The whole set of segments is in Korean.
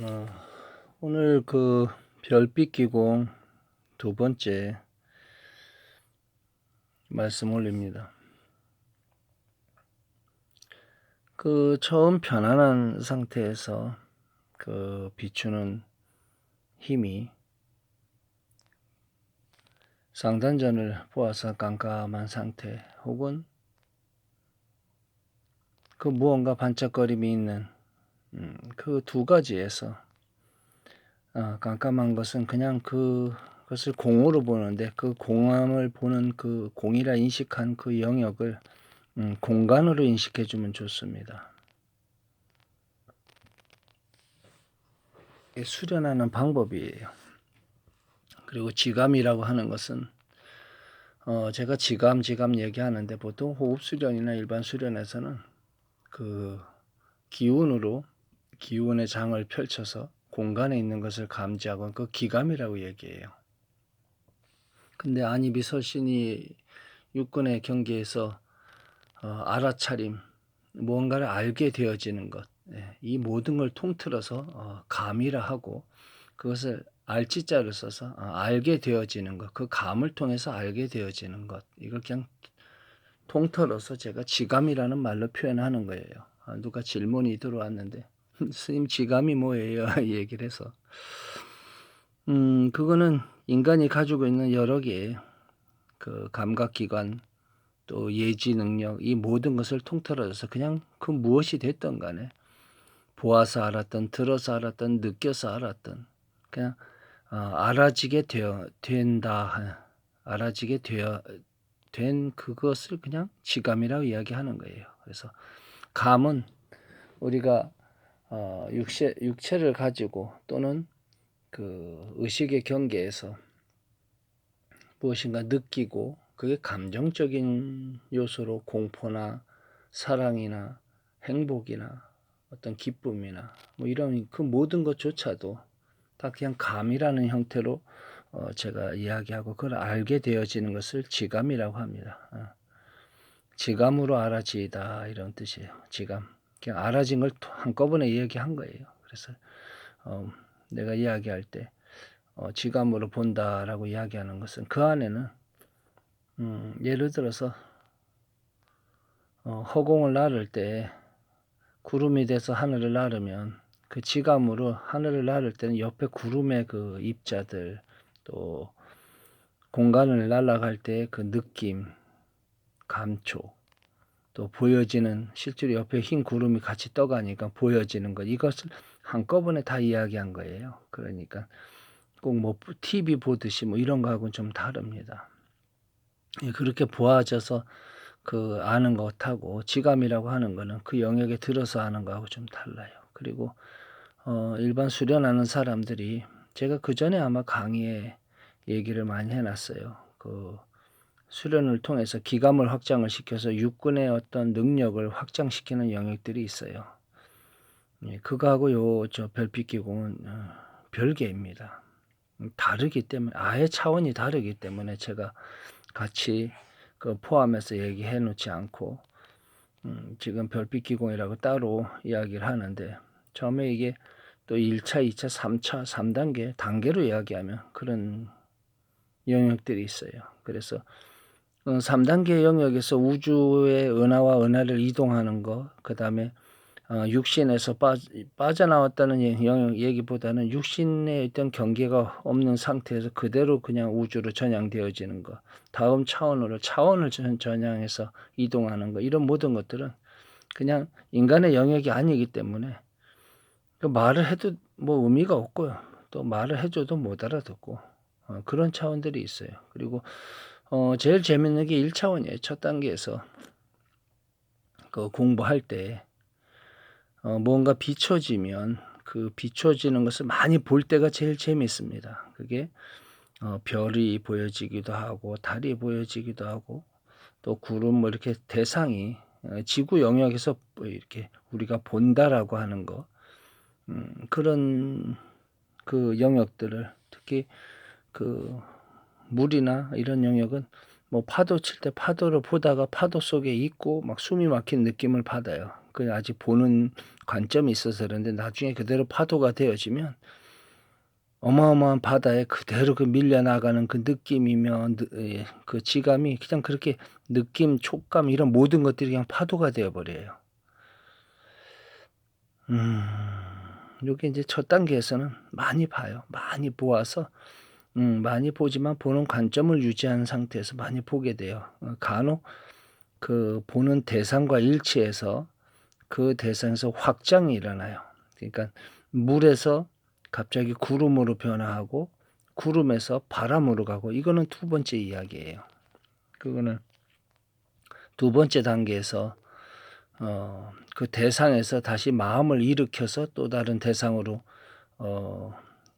어, 오늘 그 별빛 기공 두 번째 말씀 올립니다. 그 처음 편안한 상태에서 그 비추는 힘이 상단전을 보아서 깜깜한 상태 혹은 그 무언가 반짝거림이 있는 그 두 가지에서 깜깜한 것은 그냥 그것을 공으로 보는데 그 공함을 보는 그 공이라 인식한 그 영역을 공간으로 인식해 주면 좋습니다. 수련하는 방법이에요. 그리고 지감이라고 하는 것은 제가 지감 얘기하는데 보통 호흡 수련이나 일반 수련에서는 그 기운의 장을 펼쳐서 공간에 있는 것을 감지하고 그 기감이라고 얘기해요. 근데 안이비설신이 육근의 경계에서 알아차림, 무언가를 알게 되어지는 것, 이 모든 걸 통틀어서 감이라 하고 그것을 알지자를 써서 알게 되어지는 것, 그 감을 통해서 알게 되어지는 것, 이걸 그냥 통틀어서 제가 지감이라는 말로 표현하는 거예요. 누가 질문이 들어왔는데 스님 지감이 뭐예요? 얘기를 해서 그거는 인간이 가지고 있는 여러 개의 그 감각기관 또 예지 능력 이 모든 것을 통틀어서 그냥 그 무엇이 됐던 간에 보아서 알았던 들어서 알았던 느껴서 알았던 그냥 알아지게 되어 된 그것을 그냥 지감이라고 이야기하는 거예요. 그래서 감은 우리가 육체를 가지고 또는 그 의식의 경계에서 무엇인가 느끼고 그게 감정적인 요소로 공포나 사랑이나 행복이나 어떤 기쁨이나 뭐 이런 그 모든 것조차도 다 그냥 감이라는 형태로 제가 이야기하고 그걸 알게 되어지는 것을 지감이라고 합니다. 지감으로 알아지다 이런 뜻이에요. 지감. 그냥 알아진 걸 한꺼번에 이야기한 거예요. 그래서 내가 이야기할 때 지감으로 본다라고 이야기하는 것은 그 안에는 예를 들어서 허공을 나를 때 구름이 돼서 하늘을 나르면 그 지감으로 하늘을 나를 때는 옆에 구름의 그 입자들 또 공간을 날아갈 때 그 느낌, 감촉 또 보여지는 실제로 옆에 흰 구름이 같이 떠가니까 보여지는 것 이것을 한꺼번에 다 이야기한 거예요. 그러니까 꼭 뭐 TV 보듯이 뭐 이런 거하고는 좀 다릅니다. 그렇게 보아져서 그 아는 것하고 지감이라고 하는 거는 그 영역에 들어서 아는 거하고 좀 달라요. 그리고 일반 수련하는 사람들이 제가 그 전에 아마 강의에 얘기를 많이 해놨어요. 그 수련을 통해서 기감을 확장을 시켜서 육군의 어떤 능력을 확장시키는 영역들이 있어요. 그거하고 저 별빛 기공은 별개입니다. 다르기 때문에 아예 차원이 다르기 때문에 제가 같이 그 포함해서 얘기해 놓지 않고 지금 별빛 기공이라고 따로 이야기를 하는데 처음에 이게 또 1차, 2차, 3차, 3단계 단계로 이야기하면 그런 영역들이 있어요. 그래서 3단계 영역에서 우주의 은하와 은하를 이동하는 거, 그 다음에 육신에서 빠져나왔다는 영역 얘기보다는 육신에 있던 경계가 없는 상태에서 그대로 그냥 우주로 전향되어지는 거, 다음 차원을 전향해서 이동하는 거, 이런 모든 것들은 그냥 인간의 영역이 아니기 때문에 그 말을 해도 뭐 의미가 없고요. 또 말을 해줘도 못 알아듣고 그런 차원들이 있어요. 그리고 제일 재밌는 게 1차원이에요. 첫 단계에서 그 공부할 때 뭔가 비춰지면 그 비춰지는 것을 많이 볼 때가 제일 재밌습니다. 그게 별이 보여지기도 하고 달이 보여지기도 하고 또 구름 뭐 이렇게 대상이 지구 영역에서 뭐 이렇게 우리가 본다라고 하는 거 그런 그 영역들을 특히 그 물이나 이런 영역은 뭐 파도 칠 때 파도를 보다가 파도 속에 있고 막 숨이 막힌 느낌을 받아요. 그 아직 보는 관점이 있어서 그런데 나중에 그대로 파도가 되어지면 어마어마한 바다에 그대로 그 밀려나가는 그 느낌이며 그 지감이 그냥 그렇게 느낌, 촉감 이런 모든 것들이 그냥 파도가 되어 버려요. 요게 이제 첫 단계에서는 많이 봐요. 많이 보아서 많이 보지만 보는 관점을 유지한 상태에서 많이 보게 돼요. 간혹 그 보는 대상과 일치해서 그 대상에서 확장이 일어나요. 그러니까 물에서 갑자기 구름으로 변화하고 구름에서 바람으로 가고 이거는 두 번째 이야기예요. 그거는 두 번째 단계에서 그 대상에서 다시 마음을 일으켜서 또 다른 대상으로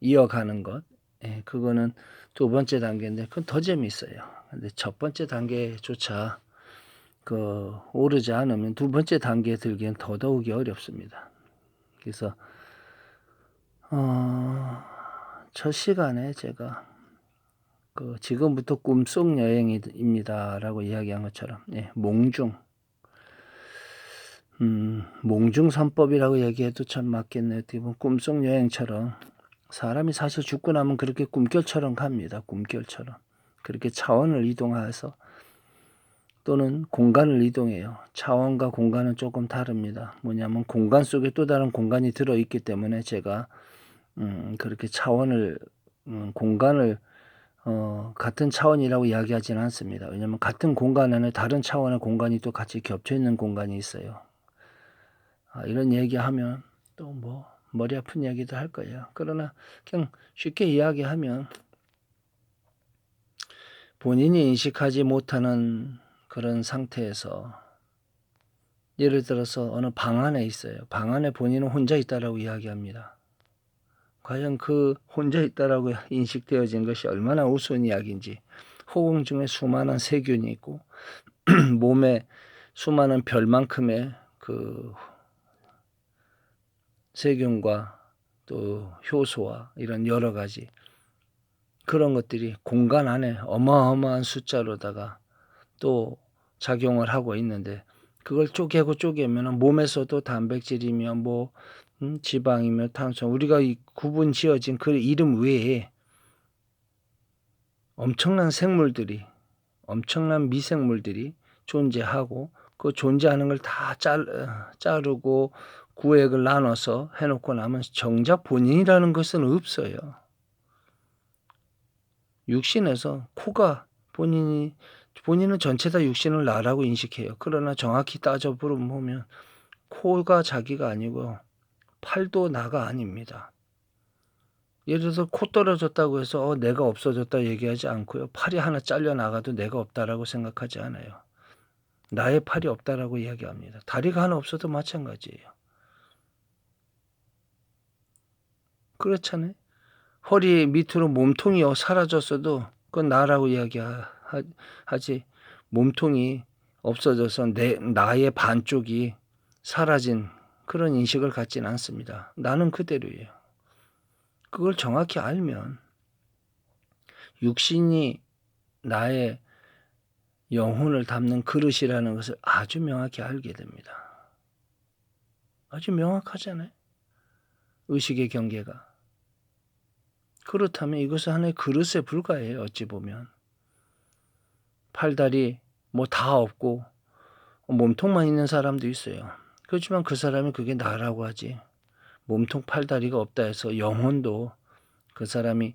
이어가는 것. 예, 그거는 두 번째 단계인데 그건 더 재미있어요. 근데 첫 번째 단계조차 오르지 않으면 두 번째 단계에 들기엔 더더욱이 어렵습니다. 그래서 첫 시간에 제가 지금부터 꿈속 여행입니다라고 이야기한 것처럼 몽중 선법이라고 얘기해도 참 맞겠네요. 어떻게 보면 꿈속 여행처럼 사람이 사실 죽고 나면 그렇게 꿈결처럼 갑니다. 꿈결처럼 그렇게 차원을 이동해서 또는 공간을 이동해요. 차원과 공간은 조금 다릅니다. 뭐냐면 공간 속에 또 다른 공간이 들어있기 때문에 제가 그렇게 차원을 공간을 같은 차원이라고 이야기하지는 않습니다. 왜냐하면 같은 공간 안에 다른 차원의 공간이 또 같이 겹쳐 있는 공간이 있어요. 이런 얘기하면 또 뭐 머리 아픈 얘기도 할 거예요. 그러나 그냥 쉽게 이야기하면 본인이 인식하지 못하는 그런 상태에서 예를 들어서 어느 방 안에 있어요. 방 안에 본인은 혼자 있다라고 이야기합니다. 과연 그 혼자 있다라고 인식되어진 것이 얼마나 우스운 이야기인지, 허공 중에 수많은 세균이 있고 몸에 수많은 별만큼의 그 세균과 또 효소와 이런 여러 가지 그런 것들이 공간 안에 어마어마한 숫자로다가 또 작용을 하고 있는데 그걸 쪼개고 쪼개면 몸에서도 단백질이며 지방이며 탄수 우리가 이 구분 지어진 그 이름 외에 엄청난 생물들이 엄청난 미생물들이 존재하고 그 존재하는 걸 다 자르고 구획을 나눠서 해놓고 나면 정작 본인이라는 것은 없어요. 육신에서 코가 본인은 전체 다 육신을 나라고 인식해요. 그러나 정확히 따져보면 코가 자기가 아니고 팔도 나가 아닙니다. 예를 들어서 코 떨어졌다고 해서 내가 없어졌다 얘기하지 않고요. 팔이 하나 잘려나가도 내가 없다라고 생각하지 않아요. 나의 팔이 없다라고 이야기합니다. 다리가 하나 없어도 마찬가지예요. 그렇잖아요. 허리 밑으로 몸통이 사라졌어도 그건 나라고 이야기하지. 몸통이 없어져서 나의 반쪽이 사라진 그런 인식을 갖지는 않습니다. 나는 그대로예요. 그걸 정확히 알면 육신이 나의 영혼을 담는 그릇이라는 것을 아주 명확히 알게 됩니다. 아주 명확하잖아요. 의식의 경계가. 그렇다면 이것은 하나의 그릇에 불과해요. 어찌 보면. 팔다리 다 없고 몸통만 있는 사람도 있어요. 그렇지만 그 사람이 그게 나라고 하지. 몸통 팔다리가 없다 해서 영혼도 그 사람이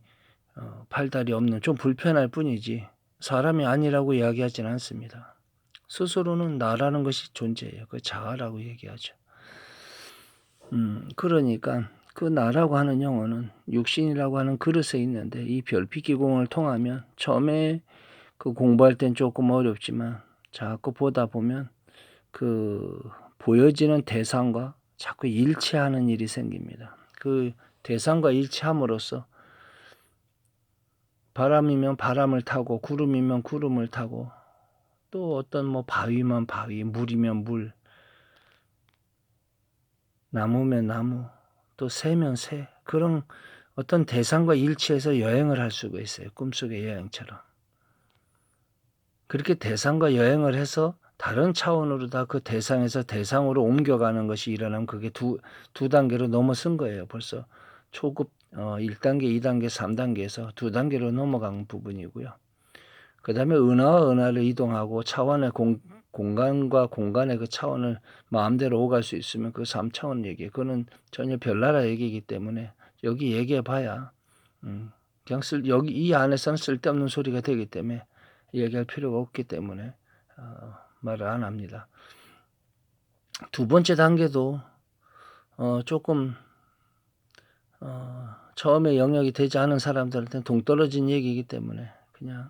팔다리 없는 좀 불편할 뿐이지 사람이 아니라고 이야기하지는 않습니다. 스스로는 나라는 것이 존재해요. 그 자아라고 얘기하죠. 그러니까 그 나라고 하는 영혼은 육신이라고 하는 그릇에 있는데 이 별빛 기공을 통하면 처음에 그 공부할 땐 조금 어렵지만 자꾸 보다 보면 그 보여지는 대상과 자꾸 일치하는 일이 생깁니다. 그 대상과 일치함으로써 바람이면 바람을 타고 구름이면 구름을 타고 또 어떤 바위면 바위, 물이면 물, 나무면 나무, 또 새면 새 그런 어떤 대상과 일치해서 여행을 할 수가 있어요. 꿈속의 여행처럼. 그렇게 대상과 여행을 해서 다른 차원으로 다 그 대상에서 대상으로 옮겨가는 것이 일어나면 그게 두 단계로 넘어선 거예요. 벌써 초급 1단계, 2단계, 3단계에서 2단계로 넘어간 부분이고요. 그다음에 은하와 은하를 이동하고 차원의 공간과 공간의 그 차원을 마음대로 오갈 수 있으면 그 3차원 얘기, 그거는 전혀 별나라 얘기이기 때문에 여기 얘기해 봐야 그냥 여기 이 안에서는 쓸데없는 소리가 되기 때문에 얘기할 필요가 없기 때문에 말을 안 합니다. 두 번째 단계도 조금 처음에 영역이 되지 않은 사람들한테는 동떨어진 얘기이기 때문에 그냥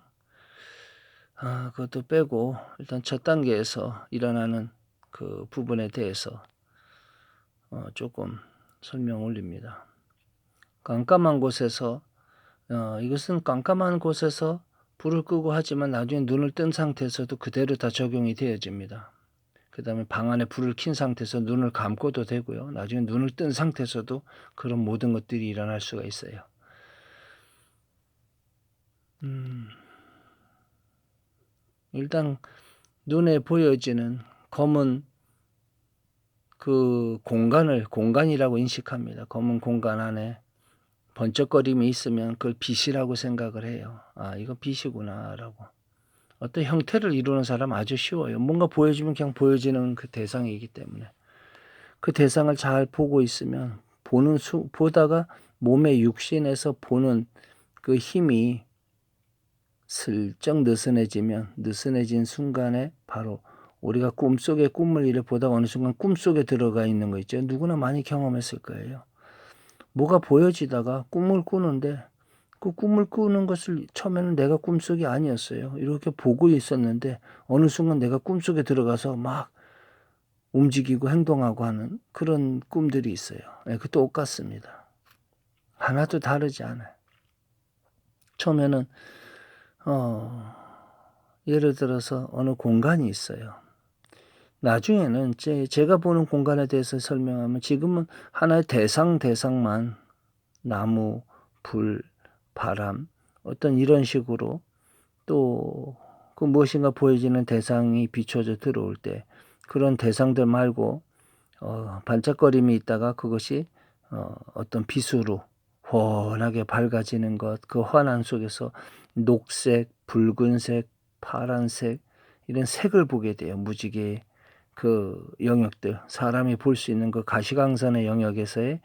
그것도 빼고 일단 첫 단계에서 일어나는 그 부분에 대해서 조금 설명 올립니다. 깜깜한 곳에서 이것은 깜깜한 곳에서 불을 끄고 하지만 나중에 눈을 뜬 상태에서도 그대로 다 적용이 되어집니다. 그 다음에 방 안에 불을 킨 상태에서 눈을 감고도 되고요. 나중에 눈을 뜬 상태에서도 그런 모든 것들이 일어날 수가 있어요. 일단 눈에 보여지는 검은 그 공간이라고 인식합니다. 검은 공간 안에 번쩍거림이 있으면 그걸 빛이라고 생각을 해요. 이거 빛이구나라고. 어떤 형태를 이루는 사람 아주 쉬워요. 뭔가 보여주면 그냥 보여지는 그 대상이기 때문에 그 대상을 잘 보고 있으면 보다가 몸의 육신에서 보는 그 힘이 슬쩍 느슨해진 순간에 바로 우리가 꿈속에 꿈을 이래 보다가 어느 순간 꿈속에 들어가 있는 거 있죠. 누구나 많이 경험했을 거예요. 뭐가 보여지다가 꿈을 꾸는데 그 꿈을 꾸는 것을 처음에는 내가 꿈속이 아니었어요. 이렇게 보고 있었는데 어느 순간 내가 꿈속에 들어가서 막 움직이고 행동하고 하는 그런 꿈들이 있어요. 그 똑같습니다. 하나도 다르지 않아요. 처음에는 예를 들어서 어느 공간이 있어요. 나중에는 제가 보는 공간에 대해서 설명하면 지금은 하나의 대상만 나무, 불, 바람 어떤 이런 식으로 또 그 무엇인가 보여지는 대상이 비춰져 들어올 때 그런 대상들 말고 반짝거림이 있다가 그것이 어떤 빛으로 환하게 밝아지는 것, 그 환한 속에서 녹색, 붉은색, 파란색 이런 색을 보게 돼요. 무지개 그 영역들, 사람이 볼 수 있는 그 가시광선의 영역에서의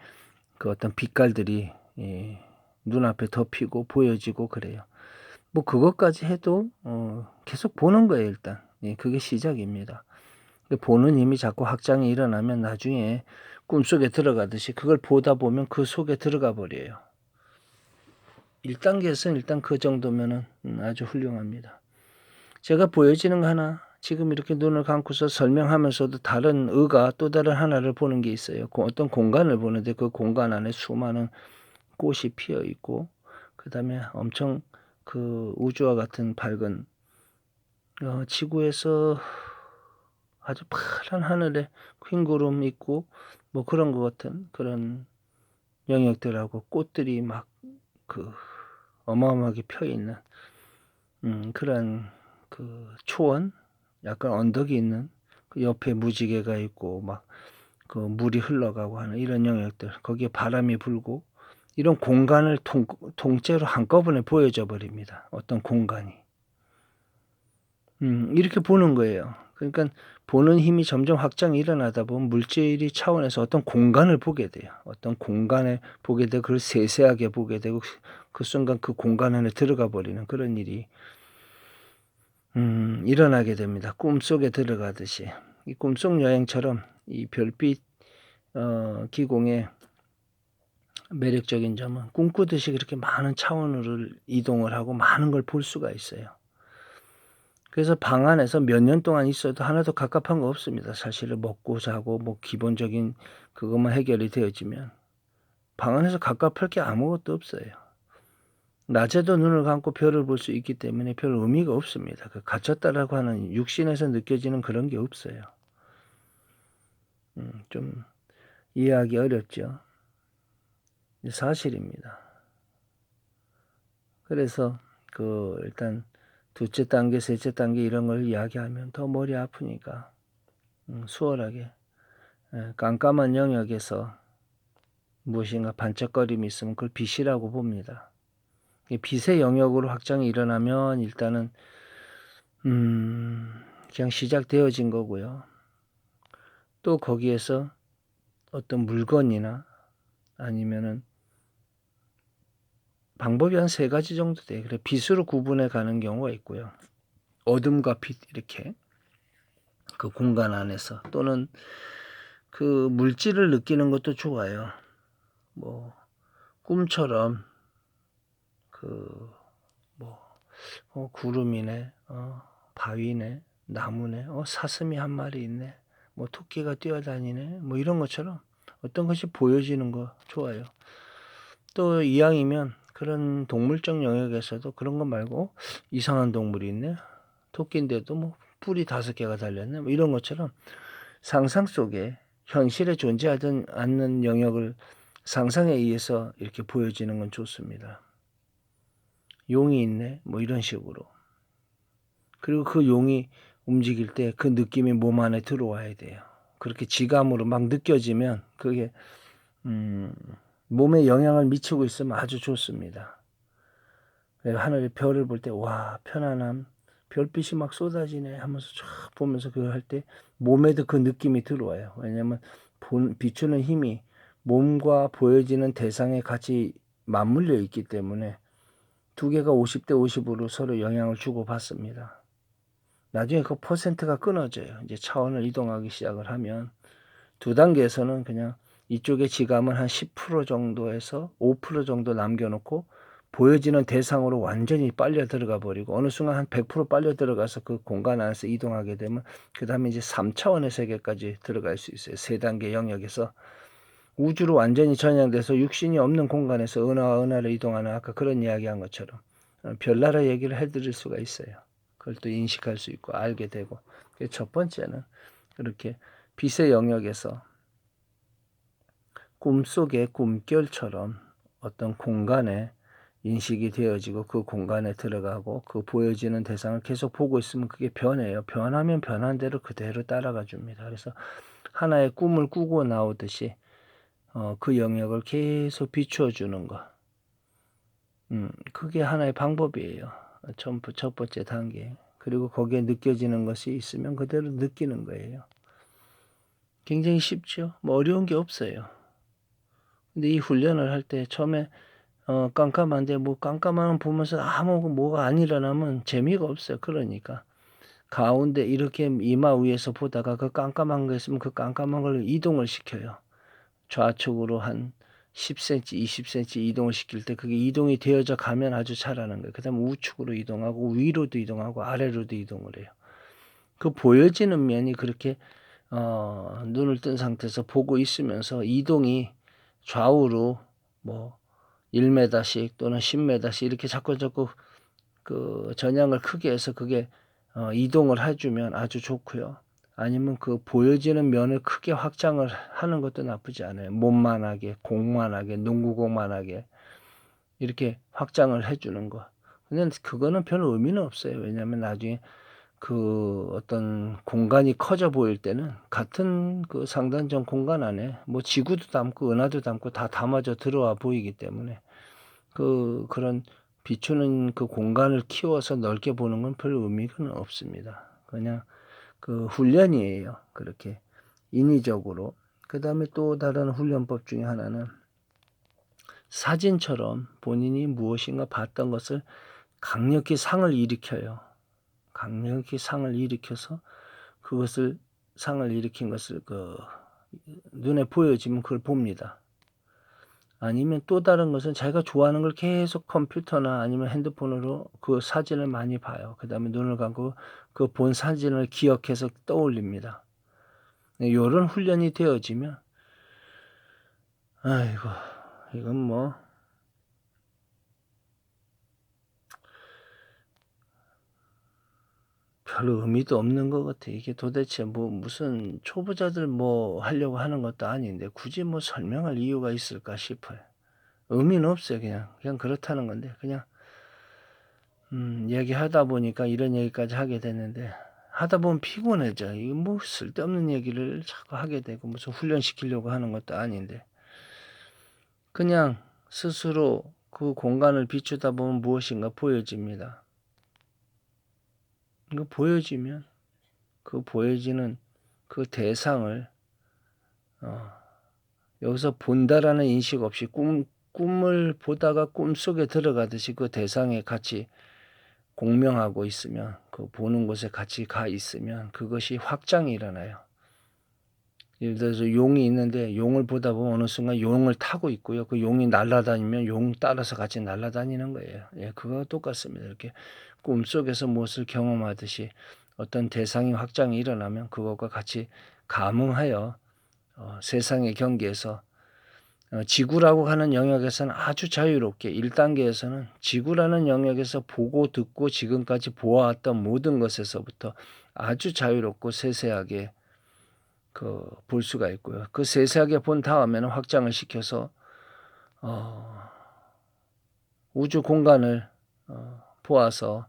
그 어떤 빛깔들이 눈앞에 덮이고 보여지고 그래요. 뭐 그것까지 해도 계속 보는 거예요. 일단 그게 시작입니다. 보는 힘이 자꾸 확장이 일어나면 나중에 꿈속에 들어가듯이 그걸 보다 보면 그 속에 들어가 버려요. 1단계에서는 일단 그 정도면은 아주 훌륭합니다. 제가 보여지는 거 하나 지금 이렇게 눈을 감고서 설명하면서도 다른 또 다른 하나를 보는 게 있어요. 어떤 공간을 보는데 그 공간 안에 수많은 꽃이 피어 있고 그 다음에 엄청 그 우주와 같은 밝은 지구에서 아주 파란 하늘에 흰 구름 있고 뭐 그런 것 같은 그런 영역들하고 꽃들이 막 그 어마어마하게 펴 있는 그런 그 초원 약간 언덕이 있는 그 옆에 무지개가 있고 막 그 물이 흘러가고 하는 이런 영역들 거기에 바람이 불고 이런 공간을 통째로 한꺼번에 보여져 버립니다. 어떤 공간이 이렇게 보는 거예요. 그러니까 보는 힘이 점점 확장이 일어나다 보면 물질이 차원에서 어떤 공간을 보게 돼요. 어떤 공간을 보게 되고 그걸 세세하게 보게 되고 그 순간 그 공간 안에 들어가 버리는 그런 일이 일어나게 됩니다. 꿈속에 들어가듯이. 이 꿈속 여행처럼 이 별빛 기공의 매력적인 점은 꿈꾸듯이 그렇게 많은 차원으로 이동을 하고 많은 걸 볼 수가 있어요. 그래서 방 안에서 몇 년 동안 있어도 하나도 갑갑한 거 없습니다. 사실은 먹고 자고 뭐 기본적인 그것만 해결이 되어지면 방 안에서 갑갑할 게 아무것도 없어요. 낮에도 눈을 감고 별을 볼 수 있기 때문에 별 의미가 없습니다. 그 갇혔다라고 하는 육신에서 느껴지는 그런 게 없어요. 좀 이해하기 어렵죠. 사실입니다. 그래서 일단 둘째 단계, 셋째 단계 이런 걸 이야기하면 더 머리 아프니까 수월하게 깜깜한 영역에서 무엇인가 반짝거림이 있으면 그걸 빛이라고 봅니다. 빛의 영역으로 확장이 일어나면 일단은 그냥 시작되어진 거고요. 또 거기에서 어떤 물건이나 아니면은 방법이 한 3가지 정도 돼요. 그래 빛으로 구분해 가는 경우가 있고요. 어둠과 빛 이렇게 그 공간 안에서 또는 그 물질을 느끼는 것도 좋아요. 뭐 꿈처럼 구름이네, 바위네, 나무네, 사슴이 한 마리 있네, 뭐 토끼가 뛰어다니네, 뭐 이런 것처럼 어떤 것이 보여지는 거 좋아요. 또 이왕이면 그런 동물적 영역에서도 그런 거 말고 이상한 동물이 있네, 토끼인데도 뭐 뿔이 5개가 달렸네, 뭐 이런 것처럼 상상 속에 현실에 존재하지 않는 영역을 상상에 의해서 이렇게 보여지는 건 좋습니다. 용이 있네, 뭐 이런 식으로. 그리고 그 용이 움직일 때 그 느낌이 몸 안에 들어와야 돼요. 그렇게 지감으로 막 느껴지면 그게 몸에 영향을 미치고 있으면 아주 좋습니다. 하늘의 별을 볼 때 와 편안함, 별빛이 막 쏟아지네 하면서 쫙 보면서 그걸 할 때 몸에도 그 느낌이 들어와요. 왜냐하면 비추는 힘이 몸과 보여지는 대상에 같이 맞물려 있기 때문에 두 개가 50대 50으로 서로 영향을 주고 받습니다. 나중에 그 퍼센트가 끊어져요. 이제 차원을 이동하기 시작을 하면 2단계에서는 그냥 이쪽의 지감은 한 10% 정도에서 5% 정도 남겨놓고 보여지는 대상으로 완전히 빨려 들어가 버리고 어느 순간 한 100% 빨려 들어가서 그 공간 안에서 이동하게 되면 그 다음에 이제 3차원의 세계까지 들어갈 수 있어요. 3단계 영역에서 우주로 완전히 전향돼서 육신이 없는 공간에서 은하와 은하를 이동하는 아까 그런 이야기한 것처럼 별나라 얘기를 해드릴 수가 있어요. 그걸 또 인식할 수 있고 알게 되고. 첫 번째는 그렇게 빛의 영역에서 꿈속의 꿈결처럼 어떤 공간에 인식이 되어지고 그 공간에 들어가고 그 보여지는 대상을 계속 보고 있으면 그게 변해요. 변하면 변한 대로 그대로 따라가 줍니다. 그래서 하나의 꿈을 꾸고 나오듯이 그 영역을 계속 비추어 주는 거. 그게 하나의 방법이에요. 첫 번째 단계. 그리고 거기에 느껴지는 것이 있으면 그대로 느끼는 거예요. 굉장히 쉽죠. 뭐 어려운 게 없어요. 근데 이 훈련을 할 때 처음에 깜깜한데 뭐 깜깜한 보면서 아무 뭐가 안 일어나면 재미가 없어요. 그러니까 가운데 이렇게 이마 위에서 보다가 그 깜깜한 거 있으면 그 깜깜한 걸 이동을 시켜요. 좌측으로 한 10cm, 20cm 이동을 시킬 때 그게 이동이 되어져 가면 아주 잘하는 거예요. 그다음에 우측으로 이동하고 위로도 이동하고 아래로도 이동을 해요. 그 보여지는 면이 그렇게 눈을 뜬 상태에서 보고 있으면서 이동이 좌우로 뭐 1m씩 또는 10m씩 이렇게 자꾸 그 전향을 크게 해서 그게 이동을 해주면 아주 좋고요. 아니면 그 보여지는 면을 크게 확장을 하는 것도 나쁘지 않아요. 몸만하게, 공만하게, 농구공만하게 이렇게 확장을 해주는 거. 근데 그거는 별 의미는 없어요. 왜냐하면 나중에 그 어떤 공간이 커져 보일 때는 같은 그 상단전 공간 안에 뭐 지구도 담고 은하도 담고 다 담아져 들어와 보이기 때문에 그런 비추는 그 공간을 키워서 넓게 보는 건 별 의미는 없습니다. 그냥 그 훈련이에요. 그렇게 인위적으로. 그 다음에 또 다른 훈련법 중에 하나는 사진처럼 본인이 무엇인가 봤던 것을 강력히 상을 일으켜요. 강력히 상을 일으켜서 그것을 상을 일으킨 것을 그 눈에 보여지면 그걸 봅니다. 아니면 또 다른 것은 자기가 좋아하는 걸 계속 컴퓨터나 아니면 핸드폰으로 그 사진을 많이 봐요. 그 다음에 눈을 감고 그 본 사진을 기억해서 떠올립니다. 이런 훈련이 되어지면 아이고 이건 뭐 별 의미도 없는 것 같아. 이게 도대체 뭐 무슨 초보자들 뭐 하려고 하는 것도 아닌데 굳이 뭐 설명할 이유가 있을까 싶어요. 의미는 없어요. 그냥 그렇다는 건데 그냥 얘기하다 보니까 이런 얘기까지 하게 됐는데 하다 보면 피곤해져. 이거 뭐 쓸데없는 얘기를 자꾸 하게 되고 무슨 훈련시키려고 하는 것도 아닌데 그냥 스스로 그 공간을 비추다 보면 무엇인가 보여집니다. 이거 보여지면 그 보여지는 그 대상을 여기서 본다라는 인식 없이 꿈을 보다가 꿈속에 들어가듯이 그 대상에 같이 공명하고 있으면 그 보는 곳에 같이 가 있으면 그것이 확장이 일어나요. 예를 들어서 용이 있는데 용을 보다 보면 어느 순간 용을 타고 있고요. 그 용이 날아다니면 용 따라서 같이 날아다니는 거예요. 예, 그거 똑같습니다. 이렇게 꿈속에서 무엇을 경험하듯이 어떤 대상이 확장이 일어나면 그것과 같이 감응하여 세상의 경계에서 지구라고 하는 영역에서는 아주 자유롭게 1단계에서는 지구라는 영역에서 보고 듣고 지금까지 보아왔던 모든 것에서부터 아주 자유롭고 세세하게 볼 수가 있고요. 그 세세하게 본 다음에는 확장을 시켜서 우주 공간을 보아서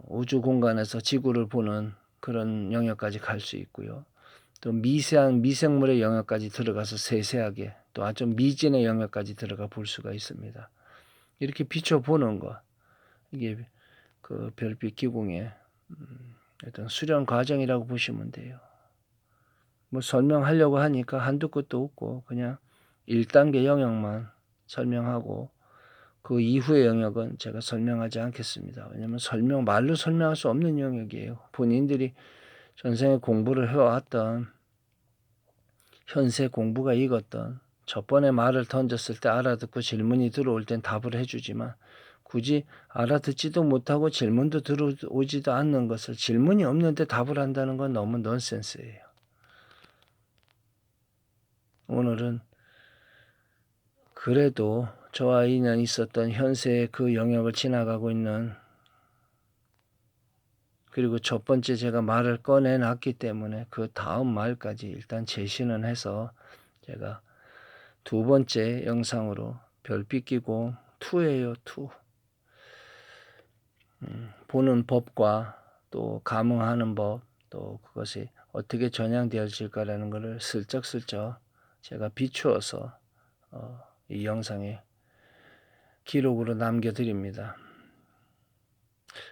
우주 공간에서 지구를 보는 그런 영역까지 갈 수 있고요. 또 미세한 미생물의 영역까지 들어가서 세세하게 또 아주 미진의 영역까지 들어가 볼 수가 있습니다. 이렇게 비춰보는 것, 이게 그 별빛 기공의 어떤 수련 과정이라고 보시면 돼요. 뭐 설명하려고 하니까 한두 끝도 없고 그냥 1단계 영역만 설명하고 그 이후의 영역은 제가 설명하지 않겠습니다. 왜냐하면 말로 설명할 수 없는 영역이에요. 본인들이 전생에 공부를 해왔던 현세 공부가 익었던 첫 번에 말을 던졌을 때 알아듣고 질문이 들어올 땐 답을 해주지만 굳이 알아듣지도 못하고 질문도 들어오지도 않는 것을 질문이 없는데 답을 한다는 건 너무 넌센스예요. 오늘은 그래도 저와 인연 있었던 현세의 그 영역을 지나가고 있는 그리고 첫 번째 제가 말을 꺼내놨기 때문에 그 다음 말까지 일단 제시는 해서 제가 두 번째 영상으로 별빛 기공 2예요. 2. 보는 법과 또 감응하는 법, 또 그것이 어떻게 전향되어질까라는 것을 슬쩍슬쩍 제가 비추어서 이 영상에 기록으로 남겨드립니다.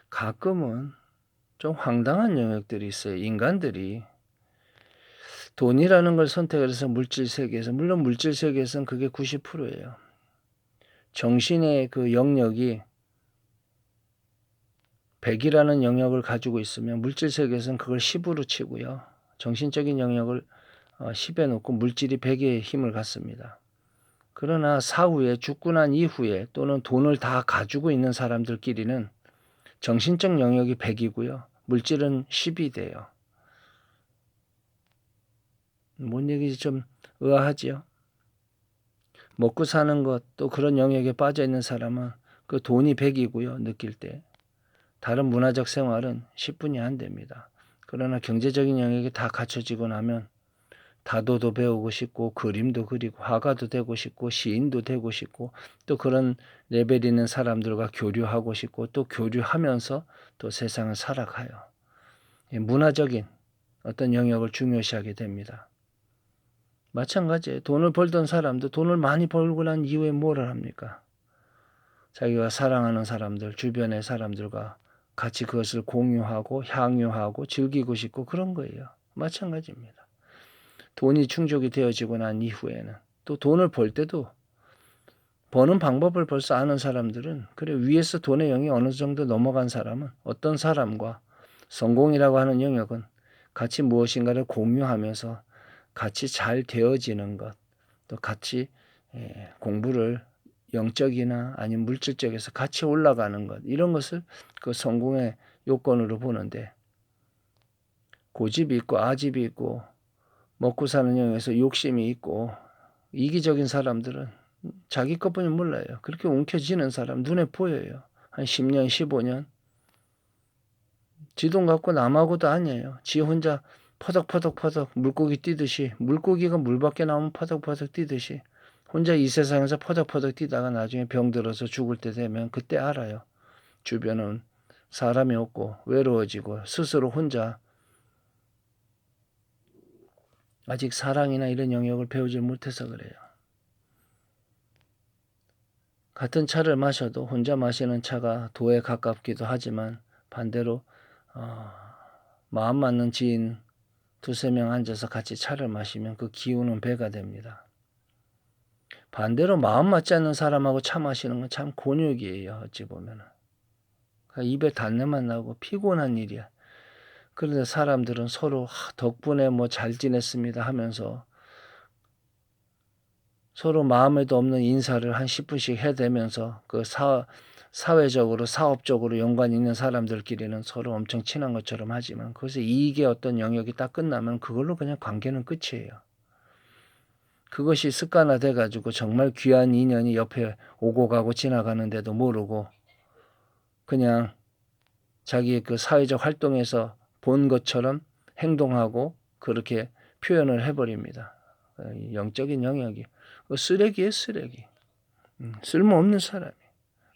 가끔은 좀 황당한 영역들이 있어요. 인간들이 돈이라는 걸 선택을 해서 물질 세계에서, 물론 물질 세계에서는 그게 90%예요. 정신의 그 영역이 100이라는 영역을 가지고 있으면 물질 세계에서는 그걸 10으로 치고요. 정신적인 영역을 10에 놓고 물질이 100의 힘을 갖습니다. 그러나 사후에 죽고 난 이후에 또는 돈을 다 가지고 있는 사람들끼리는 정신적 영역이 100이고요. 물질은 10이 돼요. 뭔 얘기인지 좀 의아하지요? 먹고 사는 것 또 그런 영역에 빠져 있는 사람은 그 돈이 100이고요. 느낄 때. 다른 문화적 생활은 10분이 안 됩니다. 그러나 경제적인 영역이 다 갖춰지고 나면 다도도 배우고 싶고 그림도 그리고 화가도 되고 싶고 시인도 되고 싶고 또 그런 레벨 있는 사람들과 교류하고 싶고 또 교류하면서 또 세상을 살아가요. 문화적인 어떤 영역을 중요시하게 됩니다. 마찬가지예요. 돈을 벌던 사람도 돈을 많이 벌고 난 이후에 뭐를 합니까? 자기가 사랑하는 사람들, 주변의 사람들과 같이 그것을 공유하고 향유하고 즐기고 싶고 그런 거예요. 마찬가지입니다. 돈이 충족이 되어지고 난 이후에는 또 돈을 벌 때도 버는 방법을 벌써 아는 사람들은 그래 위에서 돈의 영이 어느 정도 넘어간 사람은 어떤 사람과 성공이라고 하는 영역은 같이 무엇인가를 공유하면서 같이 잘 되어지는 것, 또 같이 공부를 영적이나 아니면 물질적에서 같이 올라가는 것 이런 것을 그 성공의 요건으로 보는데 고집이 있고 아집이 있고 먹고 사는 영역에서 욕심이 있고 이기적인 사람들은 자기 것뿐이 몰라요. 그렇게 움켜쥐는 사람 눈에 보여요. 한 10년, 15년 지 돈 갖고 남하고도 아니에요. 지 혼자 퍼덕퍼덕 물고기 뛰듯이 물고기가 물 밖에 나오면 퍼덕퍼덕 뛰듯이 혼자 이 세상에서 퍼덕퍼덕 뛰다가 나중에 병들어서 죽을 때 되면 그때 알아요. 주변은 사람이 없고 외로워지고 스스로 혼자 아직 사랑이나 이런 영역을 배우지 못해서 그래요. 같은 차를 마셔도 혼자 마시는 차가 도에 가깝기도 하지만 반대로 마음 맞는 지인 두세 명 앉아서 같이 차를 마시면 그 기운은 배가 됩니다. 반대로 마음 맞지 않는 사람하고 차 마시는 건 참 곤욕이에요. 어찌 보면 입에 단내만 나고 피곤한 일이야. 그런데 사람들은 서로 덕분에 뭐 잘 지냈습니다 하면서 서로 마음에도 없는 인사를 한 10분씩 해대면서 그 사회적으로 사업적으로 연관이 있는 사람들끼리는 서로 엄청 친한 것처럼 하지만 그것이 이익의 어떤 영역이 딱 끝나면 그걸로 그냥 관계는 끝이에요. 그것이 습관화돼 가지고 정말 귀한 인연이 옆에 오고 가고 지나가는데도 모르고 그냥 자기의 그 사회적 활동에서 본 것처럼 행동하고 그렇게 표현을 해버립니다. 영적인 영역이 쓰레기예요, 쓰레기. 쓸모없는 사람이.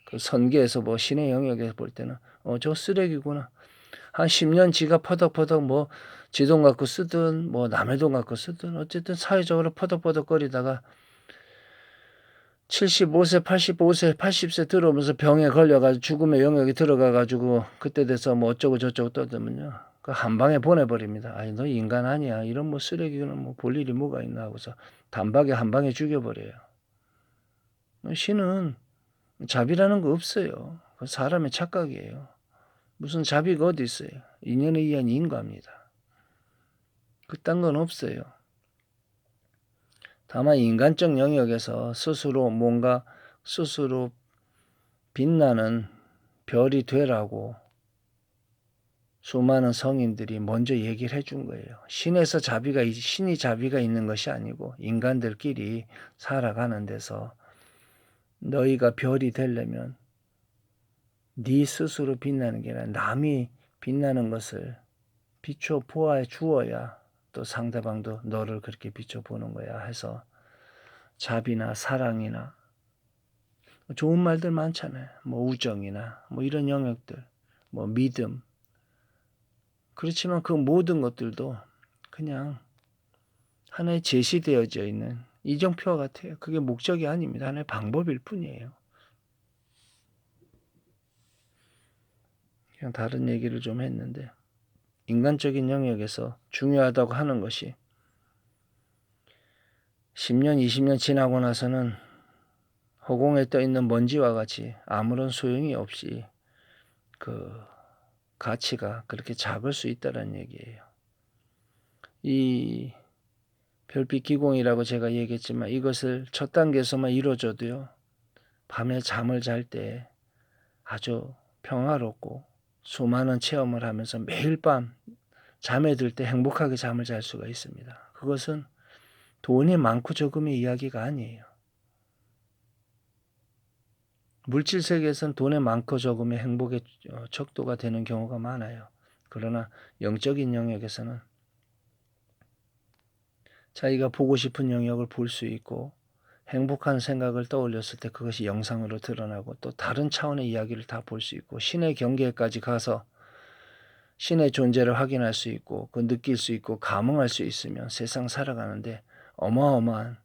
그 선계에서 뭐 신의 영역에서 볼 때는 저 쓰레기구나. 한 10년 지가 퍼덕퍼덕 뭐 지 돈 갖고 쓰든 뭐 남의 돈 갖고 쓰든 어쨌든 사회적으로 퍼덕퍼덕거리다가 75세, 85세, 80세 들어오면서 병에 걸려가지고 죽음의 영역에 들어가가지고 그때 돼서 뭐 어쩌고 저쩌고 떠들면요. 그 한 방에 보내버립니다. 아니 너 인간 아니야. 이런 뭐 쓰레기는 뭐 볼 일이 뭐가 있나 하고서 단박에 한 방에 죽여버려요. 신은 자비라는 거 없어요. 그 사람의 착각이에요. 무슨 자비가 어디 있어요. 인연에 의한 인과입니다. 그딴 건 없어요. 다만 인간적 영역에서 스스로 뭔가 스스로 빛나는 별이 되라고 수많은 성인들이 먼저 얘기를 해준 거예요. 신이 자비가 있는 것이 아니고 인간들끼리 살아가는 데서 너희가 별이 되려면 네 스스로 빛나는 게 아니라 남이 빛나는 것을 비춰 보아 주어야 또 상대방도 너를 그렇게 비춰 보는 거야 해서 자비나 사랑이나 좋은 말들 많잖아요. 뭐 우정이나 뭐 이런 영역들, 뭐 믿음. 그렇지만 그 모든 것들도 그냥 하나의 제시되어져 있는 이정표와 같아요. 그게 목적이 아닙니다. 하나의 방법일 뿐이에요. 그냥 다른 얘기를 좀 했는데 인간적인 영역에서 중요하다고 하는 것이 10년, 20년 지나고 나서는 허공에 떠 있는 먼지와 같이 아무런 소용이 없이 그 가치가 그렇게 작을 수 있다는 얘기예요. 이 별빛 기공이라고 제가 얘기했지만 이것을 첫 단계에서만 이루어져도요. 밤에 잠을 잘 때 아주 평화롭고 수많은 체험을 하면서 매일 밤 잠에 들 때 행복하게 잠을 잘 수가 있습니다. 그것은 돈이 많고 적음의 이야기가 아니에요. 물질 세계에서는 돈의 많고 적음의 행복의 척도가 되는 경우가 많아요. 그러나 영적인 영역에서는 자기가 보고 싶은 영역을 볼 수 있고 행복한 생각을 떠올렸을 때 그것이 영상으로 드러나고 또 다른 차원의 이야기를 다 볼 수 있고 신의 경계까지 가서 신의 존재를 확인할 수 있고 그 느낄 수 있고 감흥할 수 있으면 세상 살아가는데 어마어마한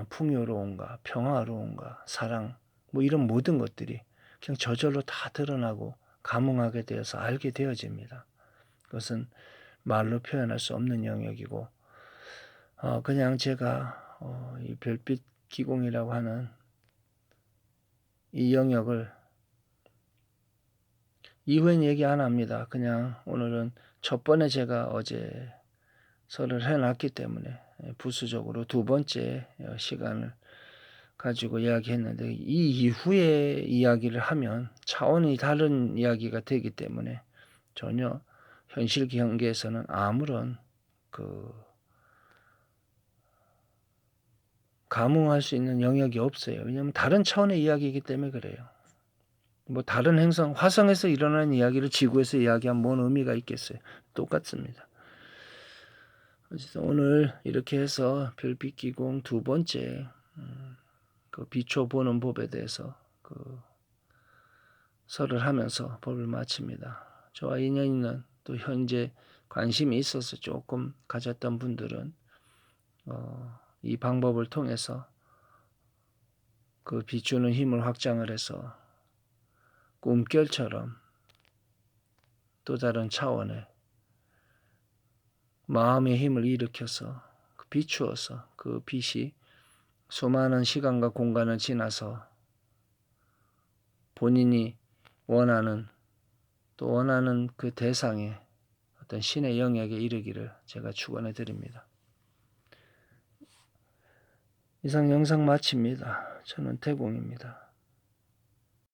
풍요로움과 평화로움과 사랑 뭐 이런 모든 것들이 그냥 저절로 다 드러나고 감흥하게 되어서 알게 되어집니다. 그것은 말로 표현할 수 없는 영역이고 그냥 제가 이 별빛 기공이라고 하는 이 영역을 이후엔 얘기 안 합니다. 그냥 오늘은 첫 번에 제가 어제 설을 해놨기 때문에 부수적으로 두 번째 시간을 가지고 이야기했는데 이 이후에 이야기를 하면 차원이 다른 이야기가 되기 때문에 전혀 현실 경계에서는 아무런 그 감흥할 수 있는 영역이 없어요. 왜냐하면 다른 차원의 이야기이기 때문에 그래요. 뭐 다른 행성, 화성에서 일어나는 이야기를 지구에서 이야기하면 뭔 의미가 있겠어요. 똑같습니다. 어쨌든 오늘 이렇게 해서 별빛 기공 두 번째 그 비춰보는 법에 대해서 설을 하면서 법을 마칩니다. 저와 인연 있는 또 현재 관심이 있어서 조금 가졌던 분들은 이 방법을 통해서 그 비추는 힘을 확장을 해서 꿈결처럼 또 다른 차원의 마음의 힘을 일으켜서 비추어서 그 빛이 수많은 시간과 공간을 지나서 본인이 원하는 또 원하는 그 대상의 어떤 신의 영역에 이르기를 제가 축원해 드립니다. 이상 영상 마칩니다. 저는 태공입니다.